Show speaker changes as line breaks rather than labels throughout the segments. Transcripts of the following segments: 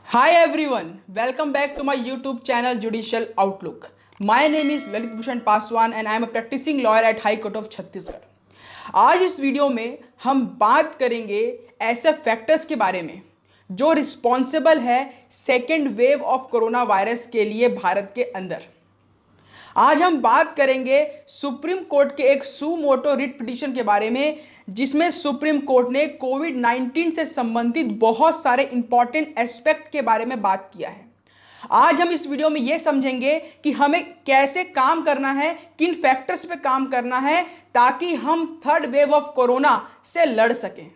Hi everyone, welcome back to my YouTube channel Judicial Outlook. My name is Lalit Bhushan Paswan and I am a practicing lawyer at High Court of Chhattisgarh. आज इस video में हम बात करेंगे ऐसे factors के बारे में जो रिस्पॉन्सिबल है second wave of corona virus के लिए भारत के अंदर। आज हम बात करेंगे सुप्रीम कोर्ट के एक सू मोटो रिट पिटीशन के बारे में, जिसमें सुप्रीम कोर्ट ने कोविड-19 से संबंधित बहुत सारे इंपॉर्टेंट एस्पेक्ट के बारे में बात किया है। आज हम इस वीडियो में यह समझेंगे कि हमें कैसे काम करना है, किन फैक्टर्स पे काम करना है ताकि हम थर्ड वेव ऑफ कोरोना से लड़ सकें।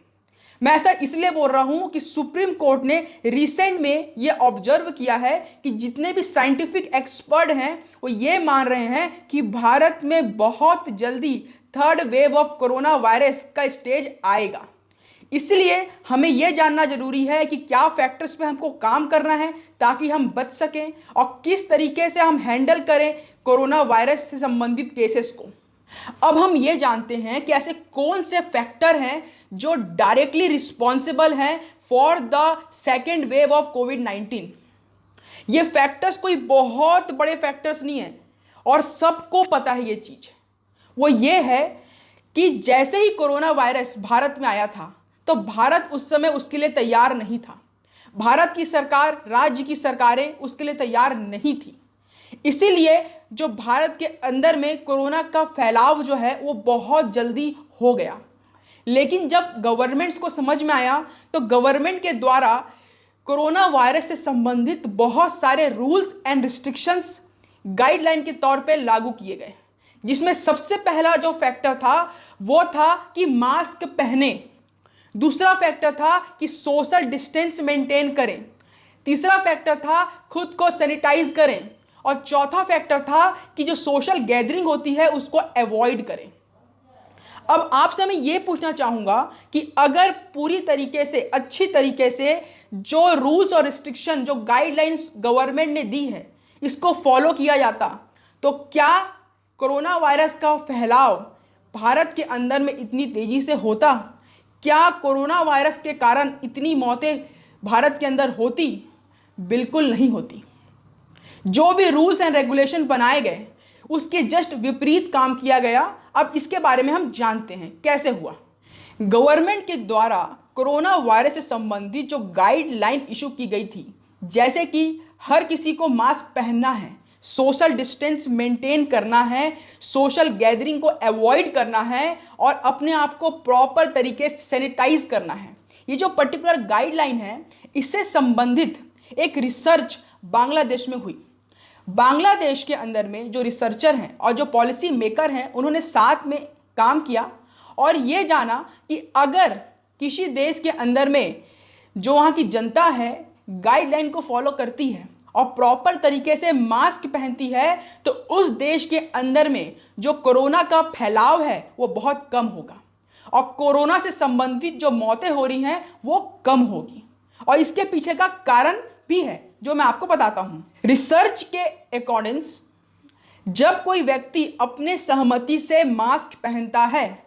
मैं ऐसा इसलिए बोल रहा हूं कि सुप्रीम कोर्ट ने रिसेंट में यह ऑब्जर्व किया है कि जितने भी साइंटिफिक एक्सपर्ट हैं वो ये मान रहे हैं कि भारत में बहुत जल्दी third wave of corona virus का स्टेज आएगा। इसलिए हमें यह जानना जरूरी है कि क्या फैक्टर्स पे हमको काम करना है ताकि हम बच सकें और किस तरीके से हम हैंडल करें कोरोना वायरस से संबंधित केसेस को। अब हम ये जानते हैं कि ऐसे कौन से फैक्टर हैं जो डायरेक्टली रिस्पॉन्सिबल हैं for the second wave of कोविड-19। ये फैक्टर्स कोई बहुत बड़े फैक्टर्स नहीं है और सबको पता है ये चीज। वो ये है कि जैसे ही कोरोना वायरस भारत में आया था तो भारत उस समय उसके लिए तैयार नहीं था। भारत की सरकार, राज्य की सरकारें उसके लिए तैयार नहीं थी। इसीलिए जो भारत के अंदर में कोरोना का फैलाव जो है वो बहुत जल्दी हो गया। लेकिन जब गवर्नमेंट्स को समझ में आया तो गवर्नमेंट के द्वारा कोरोना वायरस से संबंधित बहुत सारे रूल्स एंड रिस्ट्रिक्शंस गाइडलाइन के तौर पे लागू किए गए, जिसमें सबसे पहला जो फैक्टर था वो था कि मास्क पहने। दूसरा फैक्टर था कि सोशल डिस्टेंस मेंटेन करें। तीसरा फैक्टर था खुद को सैनिटाइज करें और चौथा फैक्टर था कि जो सोशल गैदरिंग होती है उसको अवॉइड करें। अब आपसे मैं ये पूछना चाहूँगा कि अगर पूरी तरीके से, अच्छी तरीके से जो रूल्स और रिस्ट्रिक्शन, जो गाइडलाइंस गवर्नमेंट ने दी है, इसको फॉलो किया जाता तो क्या कोरोना वायरस का फैलाव भारत के अंदर में इतनी तेज़ी से होता? क्या कोरोना वायरस के कारण इतनी मौतें भारत के अंदर होती? बिल्कुल नहीं होती। जो भी रूल्स एंड रेगुलेशन बनाए गए उसके जस्ट विपरीत काम किया गया। अब इसके बारे में हम जानते हैं कैसे हुआ। गवर्नमेंट के द्वारा कोरोना वायरस से संबंधित जो गाइडलाइन इशू की गई थी, जैसे कि हर किसी को मास्क पहनना है, सोशल डिस्टेंस मेंटेन करना है, सोशल गैदरिंग को अवॉइड करना है और अपने आप को प्रॉपर तरीके से सैनिटाइज करना है। ये जो पर्टिकुलर गाइडलाइन है, इससे संबंधित एक रिसर्च बांग्लादेश में हुई। बांग्लादेश के अंदर में जो रिसर्चर हैं और जो पॉलिसी मेकर हैं, उन्होंने साथ में काम किया और ये जाना कि अगर किसी देश के अंदर में जो वहाँ की जनता है गाइडलाइन को फॉलो करती है और प्रॉपर तरीके से मास्क पहनती है तो उस देश के अंदर में जो कोरोना का फैलाव है वो बहुत कम होगा और कोरोना से संबंधित जो मौतें हो रही हैं वो कम होगी। और इसके पीछे का कारण भी है जो मैं आपको बताता हूं। रिसर्च के अकॉर्डिंग्स जब कोई व्यक्ति अपने सहमति से मास्क पहनता है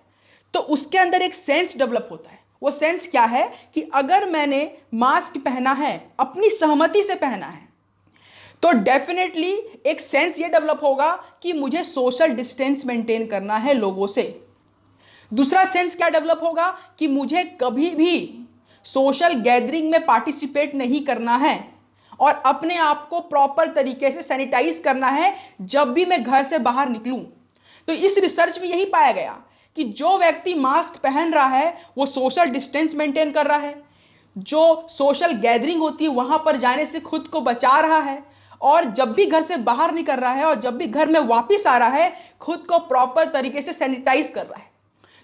तो उसके अंदर एक सेंस डेवलप होता है। वो सेंस क्या है कि अगर मैंने मास्क पहना है, अपनी सहमति से पहना है, तो डेफिनेटली एक सेंस ये डेवलप होगा कि मुझे सोशल डिस्टेंस मेंटेन करना है लोगों से। दूसरा सेंस क्या डेवलप होगा कि मुझे कभी भी सोशल गैदरिंग में पार्टिसिपेट नहीं करना है और अपने आप को प्रॉपर तरीके से सैनिटाइज करना है जब भी मैं घर से बाहर निकलूं। तो इस रिसर्च में यही पाया गया कि जो व्यक्ति मास्क पहन रहा है वो सोशल डिस्टेंस मेंटेन कर रहा है, जो सोशल गैदरिंग होती है वहां पर जाने से खुद को बचा रहा है और जब भी घर से बाहर निकल रहा है और जब भी घर में वापस आ रहा है खुद को प्रॉपर तरीके से सैनिटाइज कर रहा है।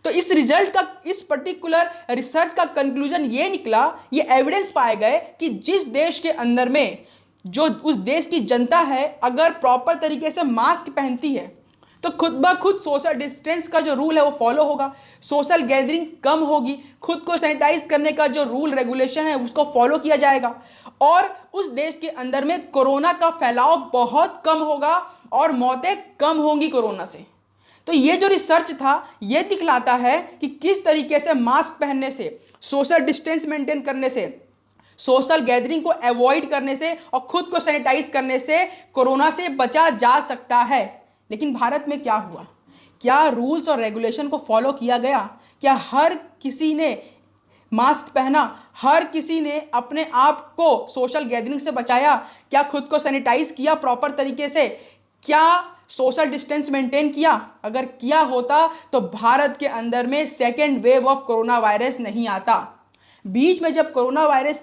तो इस रिजल्ट का, इस पर्टिकुलर रिसर्च का कंक्लूजन ये निकला, ये एविडेंस पाए गए कि जिस देश के अंदर में जो उस देश की जनता है अगर प्रॉपर तरीके से मास्क पहनती है तो खुद ब खुद सोशल डिस्टेंस का जो रूल है वो फॉलो होगा, सोशल गैदरिंग कम होगी, खुद को सैनिटाइज करने का जो रूल रेगुलेशन है उसको फॉलो किया जाएगा और उस देश के अंदर में कोरोना का फैलाव बहुत कम होगा और मौतें कम होंगी कोरोना से। तो ये जो रिसर्च था ये दिखलाता है कि किस तरीके से मास्क पहनने से, सोशल डिस्टेंस मेंटेन करने से, सोशल गैदरिंग को अवॉइड करने से और खुद को सैनिटाइज करने से कोरोना से बचा जा सकता है। लेकिन भारत में क्या हुआ? क्या रूल्स और रेगुलेशन को फॉलो किया गया? क्या हर किसी ने मास्क पहना? हर किसी ने अपने आप को सोशल गैदरिंग से बचाया? क्या खुद को सैनिटाइज किया प्रॉपर तरीके से? क्या सोशल डिस्टेंस मेंटेन किया? अगर किया होता तो भारत के अंदर में second wave of corona virus नहीं आता। बीच में जब कोरोना वायरस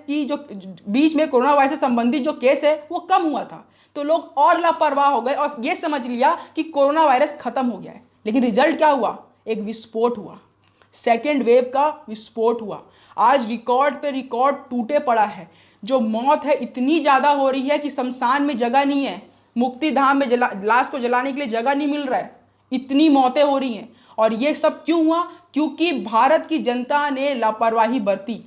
से संबंधित जो केस है वो कम हुआ था, तो लोग और लापरवाह हो गए और ये समझ लिया कि कोरोना वायरस खत्म हो गया है। लेकिन रिजल्ट क्या हुआ? एक विस्फोट हुआ, सेकेंड वेव का विस्फोट हुआ। आज रिकॉर्ड पे रिकॉर्ड टूटे पड़ा है। जो मौत है इतनी ज़्यादा हो रही है कि शमशान में जगह नहीं है, मुक्ति धाम में लाश को जलाने के लिए जगह नहीं मिल रहा है, इतनी मौतें हो रही हैं। और ये सब क्यों हुआ? क्योंकि भारत की जनता ने लापरवाही बरती।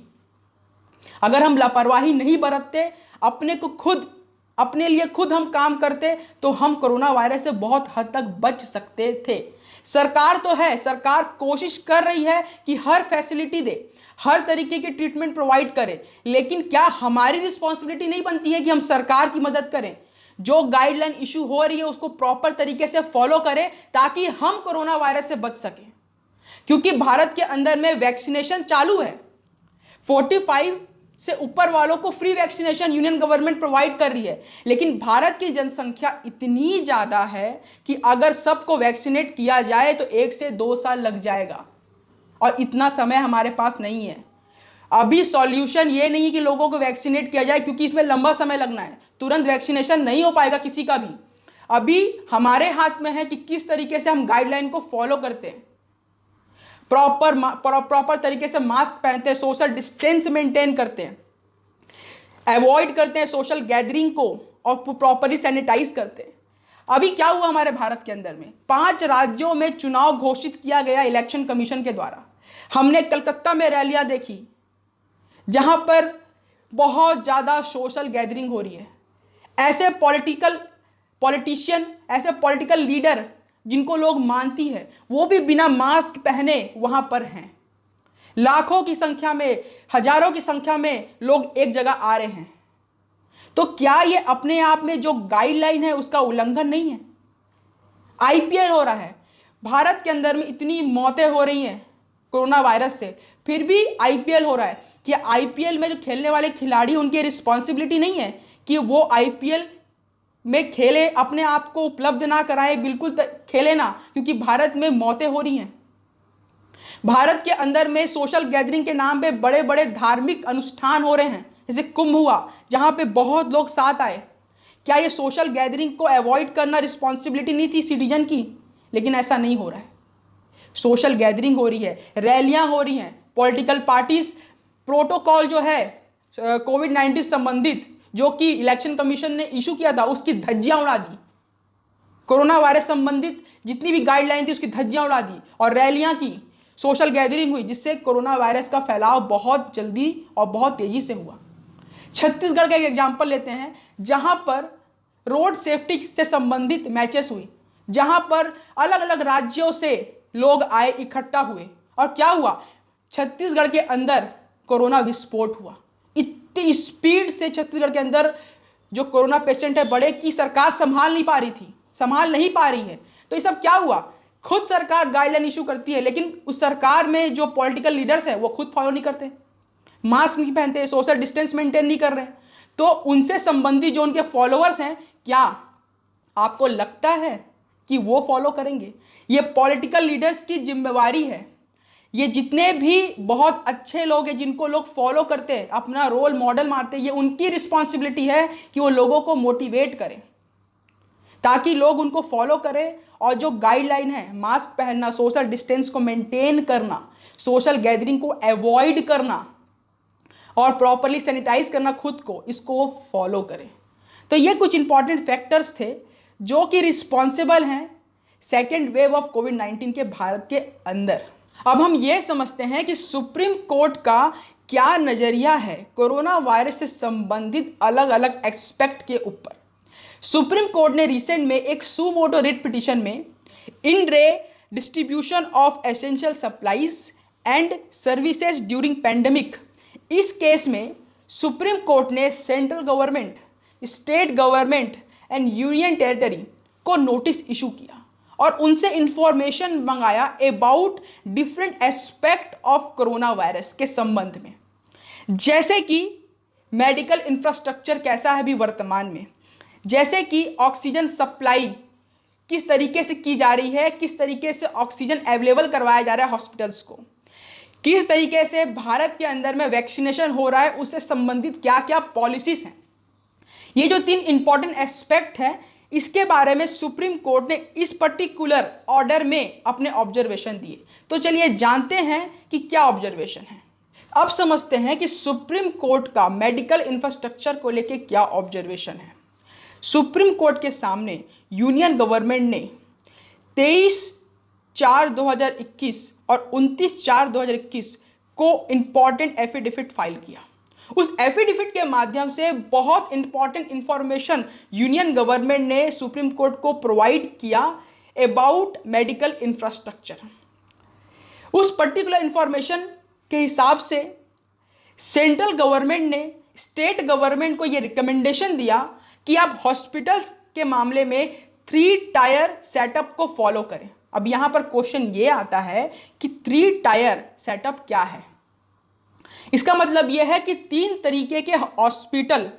अगर हम लापरवाही नहीं बरतते, अपने लिए खुद हम काम करते, तो हम कोरोना वायरस से बहुत हद तक बच सकते थे। सरकार तो है, सरकार कोशिश कर रही है कि हर फैसिलिटी दे, हर तरीके की ट्रीटमेंट प्रोवाइड करे, लेकिन क्या हमारी रिस्पॉन्सिबिलिटी नहीं बनती है कि हम सरकार की मदद करें? जो गाइडलाइन इशू हो रही है उसको प्रॉपर तरीके से फॉलो करें ताकि हम कोरोना वायरस से बच सकें। क्योंकि भारत के अंदर में वैक्सीनेशन चालू है। 45 से ऊपर वालों को free vaccination union government provide कर रही है। लेकिन भारत की जनसंख्या इतनी ज़्यादा है कि अगर सबको वैक्सीनेट किया जाए तो 1 से 2 साल लग जाएगा, और इतना समय हमारे पास नहीं है। अभी सॉल्यूशन ये नहीं है कि लोगों को वैक्सीनेट किया जाए, क्योंकि इसमें लंबा समय लगना है, तुरंत वैक्सीनेशन नहीं हो पाएगा किसी का भी। अभी हमारे हाथ में है कि किस तरीके से हम गाइडलाइन को फॉलो करते हैं, प्रॉपर तरीके से मास्क पहनते हैं, सोशल डिस्टेंस मेंटेन करते हैं, अवॉइड करते हैं सोशल गैदरिंग को और प्रॉपरली सैनिटाइज करते हैं। अभी क्या हुआ हमारे भारत के अंदर में? 5 राज्यों में चुनाव घोषित किया गया इलेक्शन कमीशन के द्वारा। हमने कलकत्ता में रैलियां देखी जहां पर बहुत ज़्यादा सोशल गैदरिंग हो रही है। ऐसे पॉलिटिकल लीडर जिनको लोग मानती है, वो भी बिना मास्क पहने वहां पर हैं। लाखों की संख्या में, हजारों की संख्या में लोग एक जगह आ रहे हैं। तो क्या ये अपने आप में जो गाइडलाइन है उसका उल्लंघन नहीं है? आईपीएल हो रहा है, भारत के अंदर में इतनी मौतें हो रही हैं कोरोना वायरस से, फिर भी आईपीएल हो रहा है। कि आईपीएल में जो खेलने वाले खिलाड़ी, उनकी रिस्पॉन्सिबिलिटी नहीं है कि वो आईपीएल में खेले, अपने आप को उपलब्ध ना कराए, बिल्कुल खेले ना, क्योंकि भारत में मौतें हो रही हैं। भारत के अंदर में सोशल गैदरिंग के नाम पे बड़े बड़े धार्मिक अनुष्ठान हो रहे हैं, जैसे कुंभ हुआ जहां पे बहुत लोग साथ आए। क्या ये सोशल गैदरिंग को अवॉइड करना रिस्पॉन्सिबिलिटी नहीं थी सिटीजन की? लेकिन ऐसा नहीं हो रहा है। सोशल गैदरिंग हो रही है, रैलियां हो रही हैं, पॉलिटिकल पार्टीज प्रोटोकॉल जो है कोविड-19 संबंधित, जो कि इलेक्शन कमीशन ने इशू किया था, उसकी धज्जियां उड़ा दी। कोरोना वायरस संबंधित जितनी भी गाइडलाइन थी उसकी धज्जियां उड़ा दी और रैलियां की, सोशल गैदरिंग हुई, जिससे कोरोना वायरस का फैलाव बहुत जल्दी और बहुत तेजी से हुआ। छत्तीसगढ़ का एक एग्जाम्पल लेते हैं जहां पर रोड सेफ्टी से संबंधित मैचेस हुई, जहां पर अलग अलग राज्यों से लोग आए, इकट्ठा हुए, और क्या हुआ? छत्तीसगढ़ के अंदर कोरोना विस्फोट हुआ। इतनी स्पीड से छत्तीसगढ़ के अंदर जो कोरोना पेशेंट है बड़े, की सरकार संभाल नहीं पा रही है। तो ये सब क्या हुआ? खुद सरकार गाइडलाइन इशू करती है, लेकिन उस सरकार में जो पॉलिटिकल लीडर्स हैं वो खुद फॉलो नहीं करते, मास्क नहीं पहनते, सोशल डिस्टेंस मेंटेन नहीं कर रहे हैं। तो उनसे संबंधित जो उनके फॉलोअर्स हैं, क्या आपको लगता है कि वो फॉलो करेंगे? ये पॉलिटिकल लीडर्स की जिम्मेवारी है। ये जितने भी बहुत अच्छे लोग हैं जिनको लोग फॉलो करते हैं, अपना रोल मॉडल मानते हैं, ये उनकी रिस्पॉन्सिबिलिटी है कि वो लोगों को मोटिवेट करें ताकि लोग उनको फॉलो करें। और जो गाइडलाइन है, मास्क पहनना, सोशल डिस्टेंस को मेंटेन करना, सोशल गैदरिंग को अवॉइड करना और प्रॉपरली सैनिटाइज करना खुद को, इसको वो फॉलो करें। तो ये कुछ इंपॉर्टेंट फैक्टर्स थे जो कि रिस्पॉन्सिबल हैं सेकेंड वेव ऑफ कोविड-19 के भारत के अंदर। अब हम ये समझते हैं कि सुप्रीम कोर्ट का क्या नज़रिया है कोरोना वायरस से संबंधित अलग अलग एक्सपेक्ट के ऊपर। सुप्रीम कोर्ट ने रिसेंट में एक सू मोटो रिट पिटीशन में इन रे distribution of essential supplies and services during pandemic, इस केस में सुप्रीम कोर्ट ने central government, state government and union territory को नोटिस इशू किया और उनसे इंफॉर्मेशन मंगाया about different aspect of corona virus के संबंध में, जैसे कि मेडिकल इंफ्रास्ट्रक्चर कैसा है अभी वर्तमान में, जैसे कि ऑक्सीजन सप्लाई किस तरीके से की जा रही है, किस तरीके से ऑक्सीजन अवेलेबल करवाया जा रहा है हॉस्पिटल्स को, किस तरीके से भारत के अंदर में वैक्सीनेशन हो रहा है, उससे संबंधित क्या क्या पॉलिसीज हैं। ये जो 3 इंपॉर्टेंट एस्पेक्ट हैं, इसके बारे में सुप्रीम कोर्ट ने इस पर्टिकुलर ऑर्डर में अपने ऑब्जर्वेशन दिए। तो चलिए जानते हैं कि क्या ऑब्जर्वेशन है। अब समझते हैं कि सुप्रीम कोर्ट का मेडिकल इंफ्रास्ट्रक्चर को लेकर क्या ऑब्जर्वेशन है। सुप्रीम कोर्ट के सामने यूनियन गवर्नमेंट ने 23/4/2021 और 29/4/2021 को इंपॉर्टेंट एफिडेविट फाइल किया। उस एफिडेविट के माध्यम से बहुत इंपॉर्टेंट इंफॉर्मेशन यूनियन गवर्नमेंट ने सुप्रीम कोर्ट को प्रोवाइड किया अबाउट मेडिकल इंफ्रास्ट्रक्चर। उस पर्टिकुलर इंफॉर्मेशन के हिसाब से सेंट्रल गवर्नमेंट ने स्टेट गवर्नमेंट को यह रिकमेंडेशन दिया कि आप हॉस्पिटल्स के मामले में 3 टायर सेटअप को फॉलो करें। अब यहां पर क्वेश्चन ये आता है कि 3 टायर सेटअप क्या है। इसका मतलब यह है कि 3 तरीके के हॉस्पिटल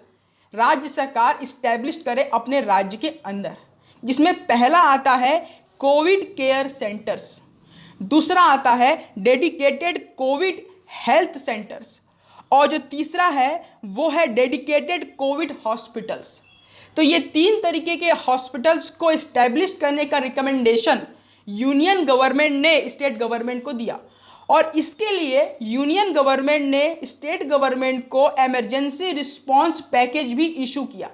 राज्य सरकार इस्टेब्लिश करे अपने राज्य के अंदर, जिसमें पहला आता है कोविड केयर सेंटर्स, दूसरा आता है डेडिकेटेड कोविड हेल्थ सेंटर्स और जो तीसरा है वो है डेडिकेटेड कोविड हॉस्पिटल्स। तो ये 3 तरीके के हॉस्पिटल्स को इस्टेब्लिश करने का रिकमेंडेशन यूनियन गवर्नमेंट ने स्टेट गवर्नमेंट को दिया और इसके लिए यूनियन गवर्नमेंट ने स्टेट गवर्नमेंट को इमरजेंसी रिस्पांस पैकेज भी इशू किया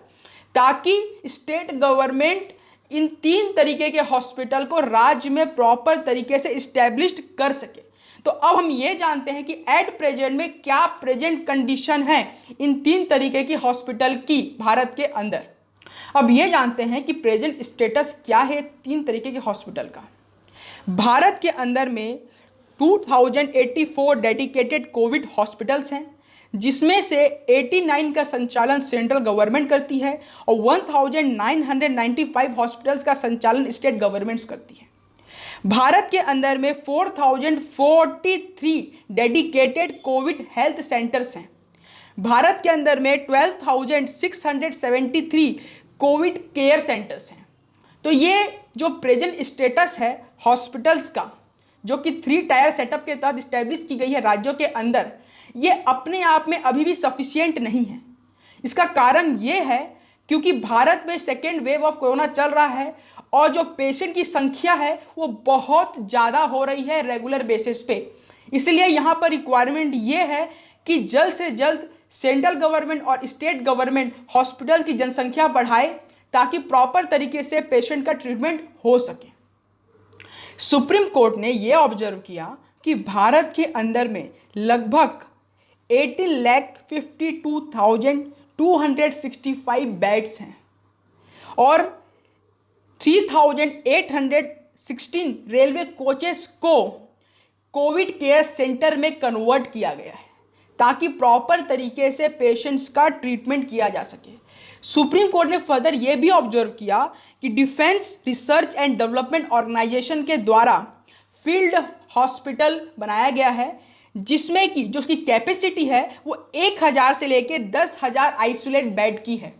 ताकि स्टेट गवर्नमेंट इन 3 तरीके के हॉस्पिटल को राज्य में प्रॉपर तरीके से इस्टेब्लिश कर सके। तो अब हम ये जानते हैं कि एट प्रेजेंट में क्या प्रेजेंट कंडीशन है इन 3 तरीके की हॉस्पिटल की भारत के अंदर। अब ये जानते हैं कि प्रेजेंट स्टेटस क्या है 3 तरीके के हॉस्पिटल का। भारत के अंदर में 2084 डेडिकेटेड कोविड हॉस्पिटल्स हैं, जिसमें से 89 का संचालन सेंट्रल गवर्नमेंट करती है और 1995 हॉस्पिटल्स का संचालन स्टेट गवर्नमेंट्स करती है। भारत के अंदर में 4043 डेडिकेटेड कोविड हेल्थ सेंटर्स हैं। भारत के अंदर में 12,673 कोविड केयर सेंटर्स हैं। तो ये जो प्रेजेंट स्टेटस है हॉस्पिटल्स का, जो कि 3 टायर सेटअप के तहत इस्टेब्लिश की गई है राज्यों के अंदर, ये अपने आप में अभी भी सफिशिएंट नहीं है। इसका कारण ये है क्योंकि भारत में सेकेंड वेव ऑफ कोरोना चल रहा है और जो पेशेंट की संख्या है वो बहुत ज़्यादा हो रही है रेगुलर बेसिस पे। इसलिए यहाँ पर रिक्वायरमेंट ये है कि जल्द से जल्द सेंट्रल गवर्नमेंट और स्टेट गवर्नमेंट हॉस्पिटल की जनसंख्या बढ़ाए ताकि प्रॉपर तरीके से पेशेंट का ट्रीटमेंट हो सके। सुप्रीम कोर्ट ने यह ऑब्जर्व किया कि भारत के अंदर में लगभग 18,52,265 बेड्स हैं और 3,816 रेलवे कोचेस को कोविड केयर सेंटर में कन्वर्ट किया गया है ताकि प्रॉपर तरीके से पेशेंट्स का ट्रीटमेंट किया जा सके। सुप्रीम कोर्ट ने फर्दर ये भी ऑब्जर्व किया कि defence research and development organisation के द्वारा फील्ड हॉस्पिटल बनाया गया है, जिसमें कि जो उसकी कैपेसिटी है वो 1000 से लेकर 10,000 आइसोलेट बेड की है।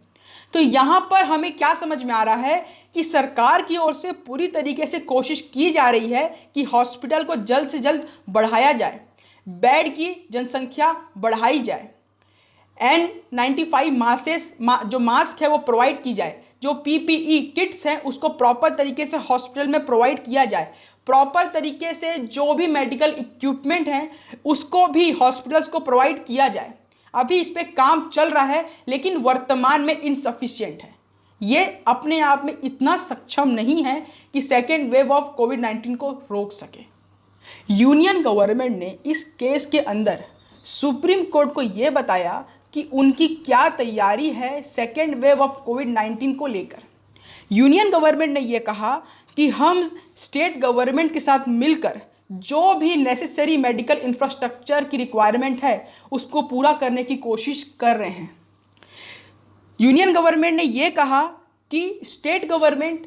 तो यहाँ पर हमें क्या समझ में आ रहा है कि सरकार की ओर से पूरी तरीके से कोशिश की जा रही है कि हॉस्पिटल को जल्द से जल्द बढ़ाया जाए, बेड की जनसंख्या बढ़ाई जाए, N95 जो मास्क है वो प्रोवाइड की जाए, जो PPE किट्स हैं उसको प्रॉपर तरीके से हॉस्पिटल में प्रोवाइड किया जाए, प्रॉपर तरीके से जो भी मेडिकल इक्विपमेंट हैं उसको भी हॉस्पिटल्स को प्रोवाइड किया जाए। अभी इस पे काम चल रहा है लेकिन वर्तमान में इनसफिशिएंट है। ये अपने आप में इतना सक्षम नहीं है कि सेकेंड वेव ऑफ कोविड-19 को रोक सके। यूनियन गवर्नमेंट ने इस केस के अंदर सुप्रीम कोर्ट को ये बताया कि उनकी क्या तैयारी है सेकेंड वेव ऑफ कोविड-19 को लेकर। यूनियन गवर्नमेंट ने यह कहा कि हम स्टेट गवर्नमेंट के साथ मिलकर जो भी नेसेसरी मेडिकल इंफ्रास्ट्रक्चर की रिक्वायरमेंट है उसको पूरा करने की कोशिश कर रहे हैं। यूनियन गवर्नमेंट ने ये कहा कि स्टेट गवर्नमेंट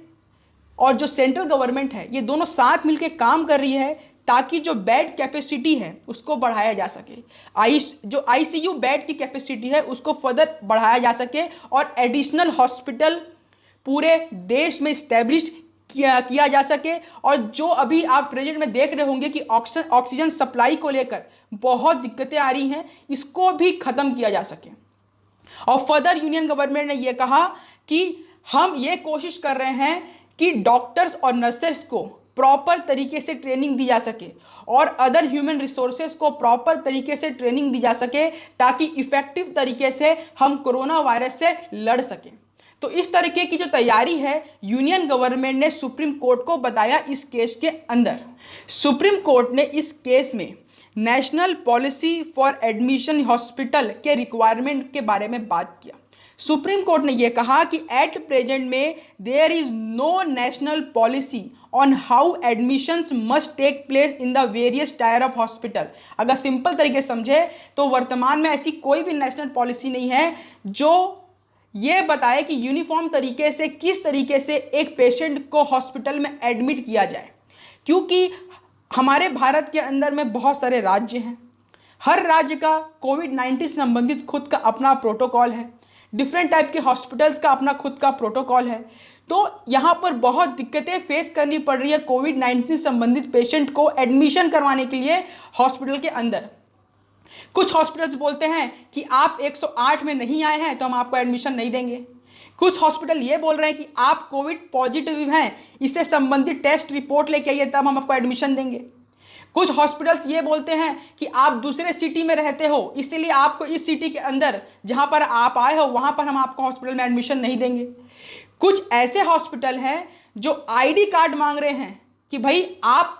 और जो सेंट्रल गवर्नमेंट है ये दोनों साथ मिलकर काम कर रही है ताकि जो बेड कैपेसिटी है उसको बढ़ाया जा सके, जो आईसीयू बेड की कैपेसिटी है उसको फर्दर बढ़ाया जा सके और एडिशनल हॉस्पिटल पूरे देश में इस्टेब्लिश किया जा सके। और जो अभी आप प्रेजेंट में देख रहे होंगे कि ऑक्सीजन सप्लाई को लेकर बहुत दिक्कतें आ रही हैं, इसको भी ख़त्म किया जा सके। और फर्दर यूनियन गवर्नमेंट ने यह कहा कि हम ये कोशिश कर रहे हैं कि डॉक्टर्स और नर्सेस को प्रॉपर तरीके से ट्रेनिंग दी जा सके और अदर ह्यूमन रिसोर्सेज को प्रॉपर तरीके से ट्रेनिंग दी जा सके ताकि इफेक्टिव तरीके से हम कोरोना वायरस से लड़ सकें। तो इस तरीके की जो तैयारी है यूनियन गवर्नमेंट ने सुप्रीम कोर्ट को बताया इस केस के अंदर। सुप्रीम कोर्ट ने इस केस में national policy for admission hospital के रिक्वायरमेंट के बारे में बात किया। सुप्रीम कोर्ट ने यह कहा कि एट प्रेजेंट में there is no national policy on how admissions must take place in the various tier of hospital. अगर सिंपल तरीके से समझे तो वर्तमान में ऐसी कोई भी नेशनल पॉलिसी नहीं है जो ये बताए कि यूनिफॉर्म तरीके से किस तरीके से एक पेशेंट को हॉस्पिटल में एडमिट किया जाए, क्योंकि हमारे भारत के अंदर में बहुत सारे राज्य हैं। हर राज्य का कोविड-19 से संबंधित खुद का अपना प्रोटोकॉल है, डिफरेंट टाइप के हॉस्पिटल्स का अपना खुद का प्रोटोकॉल है। तो यहाँ पर बहुत दिक्कतें फेस करनी पड़ रही है कोविड-19 संबंधित पेशेंट को एडमिशन करवाने के लिए हॉस्पिटल के अंदर। कुछ हॉस्पिटल्स बोलते हैं कि आप 108 में नहीं आए हैं तो हम आपको एडमिशन नहीं देंगे। कुछ हॉस्पिटल ये बोल रहे हैं कि आप कोविड पॉजिटिव हैं, इससे संबंधित टेस्ट रिपोर्ट लेके आइए तब हम आपको एडमिशन देंगे। कुछ हॉस्पिटल्स ये बोलते हैं कि आप दूसरे सिटी में रहते हो, इसीलिए आपको इस सिटी के अंदर जहाँ पर आप आए हो वहाँ पर हम आपको हॉस्पिटल में एडमिशन नहीं देंगे। कुछ ऐसे हॉस्पिटल हैं जो आईडी कार्ड मांग रहे हैं कि भाई आप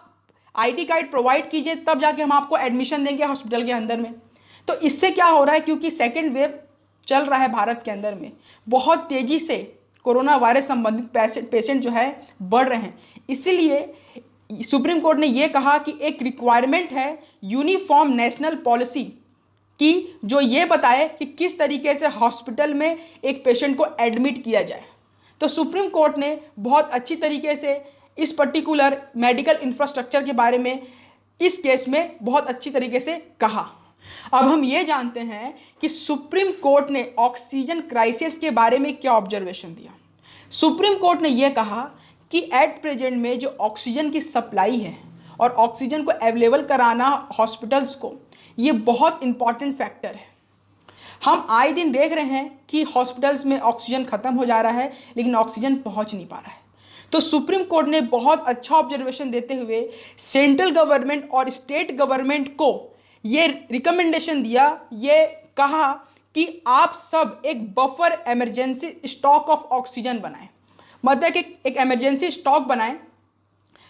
आईडी कार्ड प्रोवाइड कीजिए तब जाके हम आपको एडमिशन देंगे हॉस्पिटल के अंदर में। तो इससे क्या हो रहा है, क्योंकि सेकेंड वेव चल रहा है भारत के अंदर में, बहुत तेज़ी से कोरोना वायरस संबंधित पेशेंट जो है बढ़ रहे हैं, इसीलिए सुप्रीम कोर्ट ने यह कहा कि एक रिक्वायरमेंट है यूनिफॉर्म नेशनल पॉलिसी की जो ये बताए कि किस तरीके से हॉस्पिटल में एक पेशेंट को एडमिट किया जाए। तो सुप्रीम कोर्ट ने बहुत अच्छी तरीके से इस पर्टिकुलर मेडिकल इंफ्रास्ट्रक्चर के बारे में इस केस में बहुत अच्छी तरीके से कहा। अब हम ये जानते हैं कि सुप्रीम कोर्ट ने ऑक्सीजन क्राइसिस के बारे में क्या ऑब्जर्वेशन दिया। सुप्रीम कोर्ट ने यह कहा कि एट प्रेजेंट में जो ऑक्सीजन की सप्लाई है और ऑक्सीजन को अवेलेबल कराना हॉस्पिटल्स को, ये बहुत इंपॉर्टेंट फैक्टर है। हम आए दिन देख रहे हैं कि हॉस्पिटल्स में ऑक्सीजन ख़त्म हो जा रहा है लेकिन ऑक्सीजन पहुंच नहीं पा रहा है। तो सुप्रीम कोर्ट ने बहुत अच्छा ऑब्जर्वेशन देते हुए सेंट्रल गवर्नमेंट और स्टेट गवर्नमेंट को ये रिकमेंडेशन दिया, ये कहा कि आप सब एक buffer emergency stock of oxygen बनाएं, मतलब कि एक इमरजेंसी स्टॉक बनाएं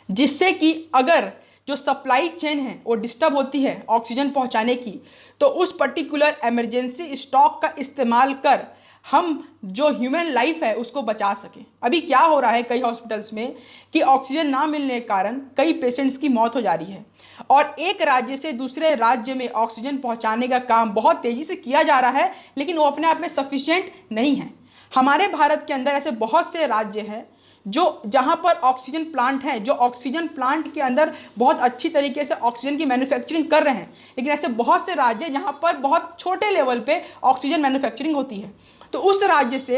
जिससे कि अगर जो सप्लाई चेन है वो डिस्टर्ब होती है ऑक्सीजन पहुंचाने की, तो उस पर्टिकुलर इमरजेंसी स्टॉक का इस्तेमाल कर हम जो ह्यूमन लाइफ है उसको बचा सकें। अभी क्या हो रहा है कई हॉस्पिटल्स में कि ऑक्सीजन ना मिलने के कारण कई पेशेंट्स की मौत हो जा रही है और एक राज्य से दूसरे राज्य में ऑक्सीजन पहुंचाने का काम बहुत तेज़ी से किया जा रहा है, लेकिन वो अपने आप में सफिशिएंट नहीं है। हमारे भारत के अंदर ऐसे बहुत से राज्य हैं जो जहाँ पर ऑक्सीजन प्लांट हैं, जो ऑक्सीजन प्लांट के अंदर बहुत अच्छी तरीके से ऑक्सीजन की मैन्युफैक्चरिंग कर रहे हैं, लेकिन ऐसे बहुत से राज्य जहाँ पर बहुत छोटे लेवल पे ऑक्सीजन मैन्युफैक्चरिंग होती है। तो उस राज्य से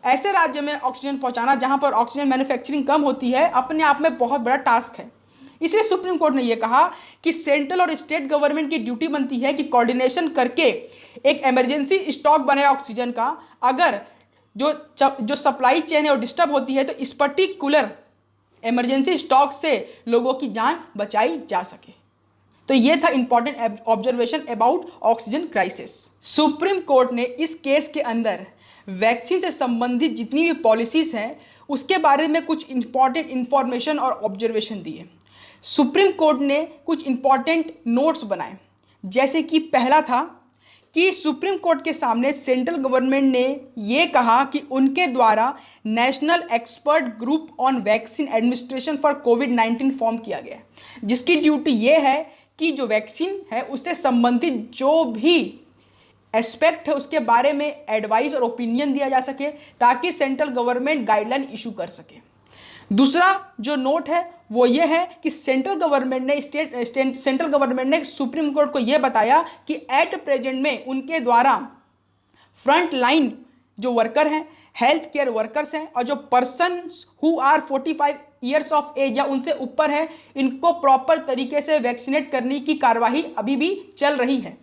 ऐसे राज्य में ऑक्सीजन पहुँचाना जहाँ पर ऑक्सीजन मैन्युफैक्चरिंग कम होती है अपने आप में बहुत बड़ा टास्क है। इसलिए सुप्रीम कोर्ट ने यह कहा कि सेंट्रल और स्टेट गवर्नमेंट की ड्यूटी बनती है कि कोऑर्डिनेशन करके एक इमरजेंसी स्टॉक बने ऑक्सीजन का। अगर जो सप्लाई चेन है वो डिस्टर्ब होती है तो इस पर्टिकुलर इमरजेंसी स्टॉक से लोगों की जान बचाई जा सके। तो ये था important observation about oxygen crisis. Supreme court ने इस केस के अंदर वैक्सीन से संबंधित जितनी भी पॉलिसीज़ हैं उसके बारे में कुछ इंपॉर्टेंट इंफॉर्मेशन और ऑब्जर्वेशन दिए। सुप्रीम कोर्ट ने कुछ इंपॉर्टेंट नोट्स बनाए, जैसे कि पहला था कि सुप्रीम कोर्ट के सामने सेंट्रल गवर्नमेंट ने ये कहा कि उनके द्वारा national expert group on vaccine administration for covid form किया गया है, जिसकी ड्यूटी ये है कि जो वैक्सीन है उससे संबंधित जो भी एस्पेक्ट है उसके बारे में एडवाइस और ओपिनियन दिया जा सके, ताकि सेंट्रल गवर्नमेंट गाइडलाइन इशू कर सके। दूसरा जो नोट है वो ये है कि सेंट्रल गवर्नमेंट ने सुप्रीम कोर्ट को ये बताया कि एट प्रेजेंट में उनके द्वारा फ्रंट लाइन जो वर्कर हैं, हेल्थ केयर वर्कर्स हैं, और जो persons who are 45 years of age या उनसे ऊपर है, इनको प्रॉपर तरीके से वैक्सीनेट करने की कार्यवाही अभी भी चल रही है।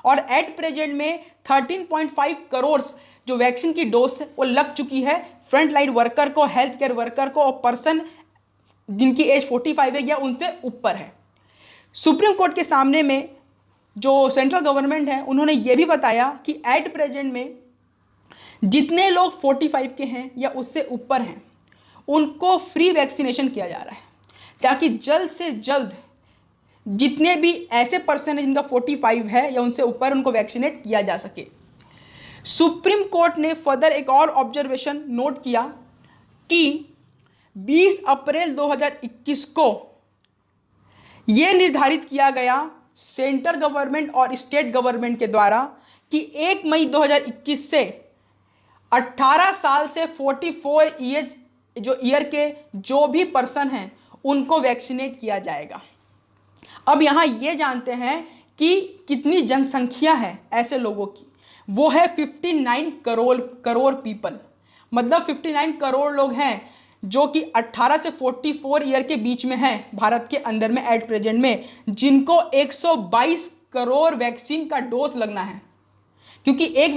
और एट प्रेजेंट में 13.5 करोड़ जो वैक्सीन की डोज है वो लग चुकी है फ्रंट लाइन वर्कर को, हेल्थ केयर वर्कर को, और पर्सन जिनकी एज 45 है या उनसे ऊपर है। सुप्रीम कोर्ट के सामने में जो सेंट्रल गवर्नमेंट है उन्होंने ये भी बताया कि एट प्रेजेंट में जितने लोग 45 के हैं या उससे ऊपर हैं उनको फ्री वैक्सीनेशन किया जा रहा है, ताकि जल्द से जल्द जितने भी ऐसे पर्सन हैं जिनका 45 है या उनसे ऊपर, उनको वैक्सीनेट किया जा सके। सुप्रीम कोर्ट ने फर्दर एक और ऑब्जर्वेशन नोट किया कि 20 अप्रैल 2021 को यह निर्धारित किया गया सेंट्रल गवर्नमेंट और स्टेट गवर्नमेंट के द्वारा कि 1 मई 2021 से 18 साल से 44 ईयर के जो भी पर्सन हैं उनको वैक्सीनेट किया जाएगा। अब यहाँ ये जानते हैं कि कितनी जनसंख्या है ऐसे लोगों की, वो है 59 करोड़ पीपल, मतलब 59 करोड़ लोग हैं जो कि 18 से 44 ईयर के बीच में हैं भारत के अंदर में एट प्रेजेंट में, जिनको 122 करोड़ वैक्सीन का डोज लगना है, क्योंकि एक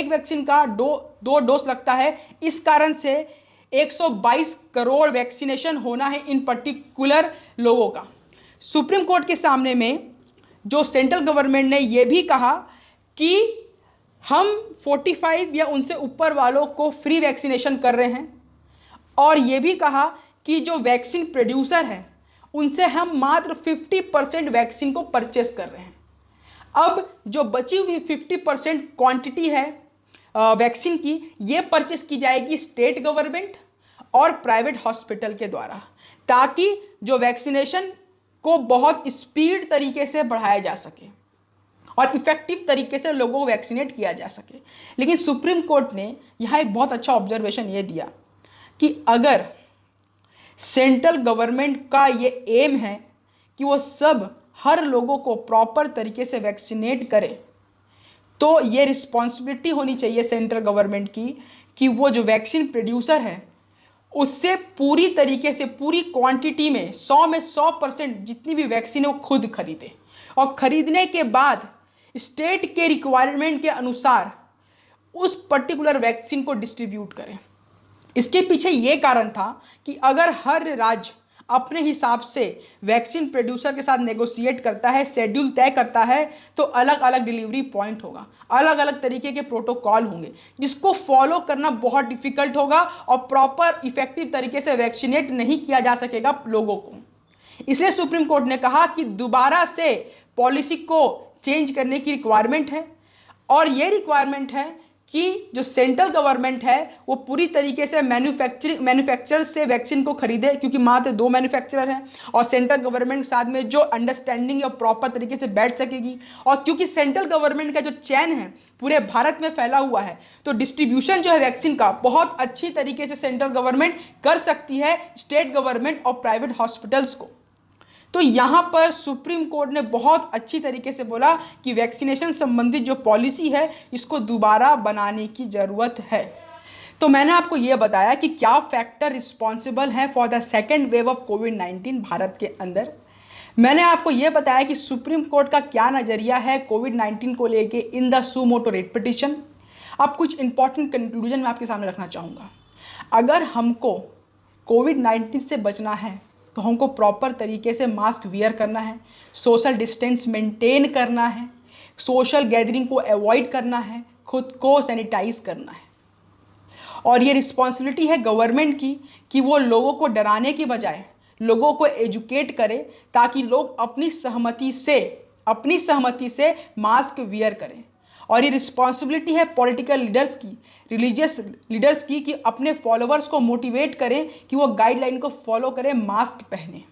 वैक्सीन का दो डोज लगता है। इस कारण से 122 करोड़ वैक्सीनेशन होना है इन पर्टिकुलर लोगों का। सुप्रीम कोर्ट के सामने में जो सेंट्रल गवर्नमेंट ने यह भी कहा कि हम 45 या उनसे ऊपर वालों को फ्री वैक्सीनेशन कर रहे हैं, और ये भी कहा कि जो वैक्सीन प्रोड्यूसर है उनसे हम मात्र 50% वैक्सीन को परचेस कर रहे हैं। अब जो बची हुई 50% क्वांटिटी है वैक्सीन की, ये परचेस की जाएगी स्टेट गवर्नमेंट और प्राइवेट हॉस्पिटल के द्वारा, ताकि जो वैक्सीनेशन को बहुत स्पीड तरीके से बढ़ाया जा सके और इफेक्टिव तरीके से लोगों को वैक्सीनेट किया जा सके। लेकिन सुप्रीम कोर्ट ने यहाँ एक बहुत अच्छा ऑब्जर्वेशन ये दिया कि अगर सेंट्रल गवर्नमेंट का ये एम है कि वो सब हर लोगों को प्रॉपर तरीके से वैक्सीनेट करे, तो ये रिस्पॉन्सिबिलिटी होनी चाहिए सेंट्रल गवर्नमेंट की कि वो जो वैक्सीन प्रोड्यूसर है उससे पूरी तरीके से पूरी क्वांटिटी में 100% जितनी भी वैक्सीन है वो खुद खरीदे, और ख़रीदने के बाद स्टेट के रिक्वायरमेंट के अनुसार उस पर्टिकुलर वैक्सीन को डिस्ट्रीब्यूट करें। इसके पीछे ये कारण था कि अगर हर राज्य अपने हिसाब से वैक्सीन प्रोड्यूसर के साथ नेगोशिएट करता है, शेड्यूल तय करता है, तो अलग अलग डिलीवरी पॉइंट होगा, अलग अलग तरीके के प्रोटोकॉल होंगे, जिसको फॉलो करना बहुत डिफिकल्ट होगा और प्रॉपर इफेक्टिव तरीके से वैक्सीनेट नहीं किया जा सकेगा लोगों को। इसलिए सुप्रीम कोर्ट ने कहा कि दोबारा से पॉलिसी को चेंज करने की रिक्वायरमेंट है, और ये रिक्वायरमेंट है कि जो सेंट्रल गवर्नमेंट है वो पूरी तरीके से मैन्युफैक्चरर से वैक्सीन को खरीदे, क्योंकि मात्र 2 मैन्युफैक्चरर हैं, और सेंट्रल गवर्नमेंट के साथ में जो अंडरस्टैंडिंग या प्रॉपर तरीके से बैठ सकेगी। और क्योंकि सेंट्रल गवर्नमेंट का जो चैन है पूरे भारत में फैला हुआ है, तो डिस्ट्रीब्यूशन जो है वैक्सीन का बहुत अच्छी तरीके से सेंट्रल गवर्नमेंट कर सकती है स्टेट गवर्नमेंट और प्राइवेट हॉस्पिटल्स को। तो यहाँ पर सुप्रीम कोर्ट ने बहुत अच्छी तरीके से बोला कि वैक्सीनेशन संबंधित जो पॉलिसी है इसको दोबारा बनाने की ज़रूरत है। तो मैंने आपको ये बताया कि क्या फैक्टर रिस्पॉन्सिबल है for the second wave of कोविड-19 भारत के अंदर। मैंने आपको ये बताया कि सुप्रीम कोर्ट का क्या नज़रिया है कोविड-19 को लेके in the suo motu writ petition. अब कुछ इंपॉर्टेंट कंक्लूजन मैं आपके सामने रखना चाहूँगा। अगर हमको कोविड-19 से बचना है तो हमको प्रॉपर तरीके से मास्क वियर करना है, सोशल डिस्टेंस मेंटेन करना है, सोशल गैदरिंग को अवॉइड करना है, खुद को सैनिटाइज करना है। और ये रिस्पॉन्सिबिलिटी है गवर्नमेंट की कि वो लोगों को डराने की बजाय लोगों को एजुकेट करे, ताकि लोग अपनी सहमति से मास्क वियर करें। और ये रिस्पॉन्सिबिलिटी है पॉलिटिकल लीडर्स की, रिलीजियस लीडर्स की, कि अपने फॉलोअर्स को मोटिवेट करें कि वो गाइडलाइन को फॉलो करें, मास्क पहने।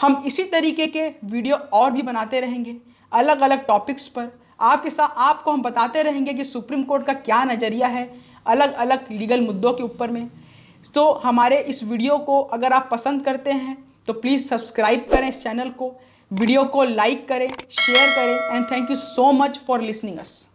हम इसी तरीके के वीडियो और भी बनाते रहेंगे अलग अलग टॉपिक्स पर। आपके साथ आपको हम बताते रहेंगे कि सुप्रीम कोर्ट का क्या नज़रिया है अलग अलग लीगल मुद्दों के ऊपर में। तो हमारे इस वीडियो को अगर आप पसंद करते हैं तो प्लीज़ सब्सक्राइब करें इस चैनल को, वीडियो को लाइक करें, शेयर करें, and thank you so much for listening us.